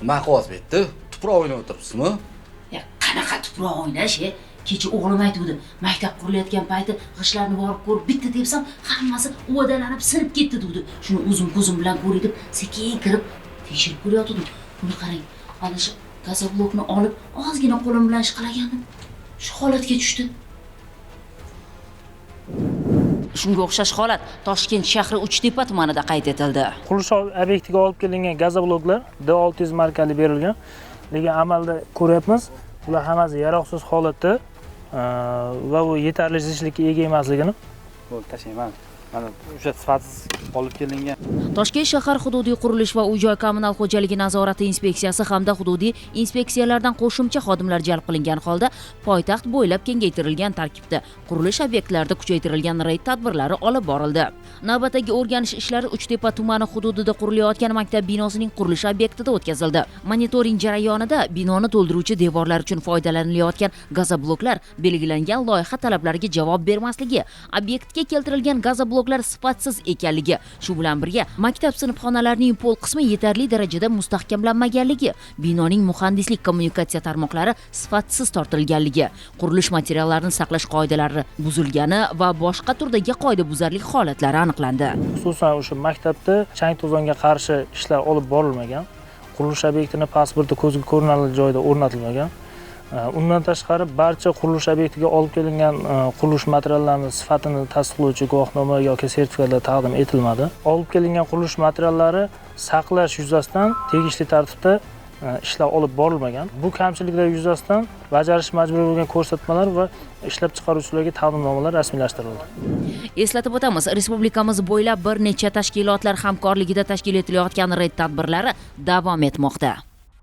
Nima qilyapsiz bu yerda? Tuproq o'ynab o'tiribsizmi? Ya qanaqa tuproq o'ynash, kecha o'g'lim aytuvdi, maktab qurilayotgan payti g'ishlarni borib ko'rib bitta tepsam, hammasi uvadalanib sinib ketdi dedi. Shuni o'zim ko'zim bilan ko'ray deb sekin kirib tekshirib ko'rayotgandim. Buni qarang, ana shu gazoblokni olib ozgina qo'lim bilan ishqalagandim. Shu holatga tushdi. Shunga o'xshash holat Toshkent shahri Uchtepa tumanida qayd etildi. Qurilish obyektiga olib kelingan gazobloklar D600 markali berilgan. Lekin amalda ko'ryapmiz, ular hammasi yaroqsiz holatda va bu yetarli zichlikka ega emasligini. Bo'lib tashlayman. Mana o'sha sifatsiz olib kelingan. Toshkent shahar hududiy qurilish va uy-joy kommunal xo'jaligi nazorati inspeksiyasi hamda hududiy inspeksiyalardan qo'shimcha xodimlar jalb qilingan holda poytaxt bo'ylab kengaytirilgan tarkibda qurilish obyektlarida kuchaytirilgan reyd tadbirlari olib borildi. Navbatdagi o'rganish ishlari Uchtepa tumani hududida qurilayotgan maktab binosining qurilish obyektida o'tkazildi. Monitoring jarayonida binoni to'ldiruvchi devorlar uchun foydalanilayotgan gazobloklar belgilangan loyiha talablariga javob bermasligi, obyektga keltirilgan gazobloklar sifatsiz ekanligi, shu bilan birga maktab sinfxonalarining pol qismi yetarli darajada mustahkamlanmaganligi, binoning muhandislik kommunikatsiya tarmoqlari sifatsiz tortilganligi, qurilish materiallarini saqlash qoidalari buzilgani va boshqa turdagi qoidabuzarlik holatlari aniqlandi. Xususan o'sha maktabda chang to'zonga qarshi ishlar olib borilmagan, qurilish obyektini pasporti ko'zga ko'rinarli joyda o'rnatilmagan. Undan tashqari barcha qurilish obyektiga olib kelingan qurilish materiallarining sifatini tasdiqlovchi guvohnoma yoki sertifikatlar taqdim etilmadi. Olib kelingan qurilish materiallari saqlash yuzasidan tegishli tartibda ishlar olib borilmagan. Bu kamchiliklar yuzasidan bajarish majburiy bo'lgan ko'rsatmalar va ishlab chiqaruvchilarga taqdimnomalar rasmiylashtirildi. Eslatib o'tamiz, respublikamiz bo'ylab bir necha tashkilotlar hamkorligida tashkil etilayotgan reyd tadbirlari davom etmoqda.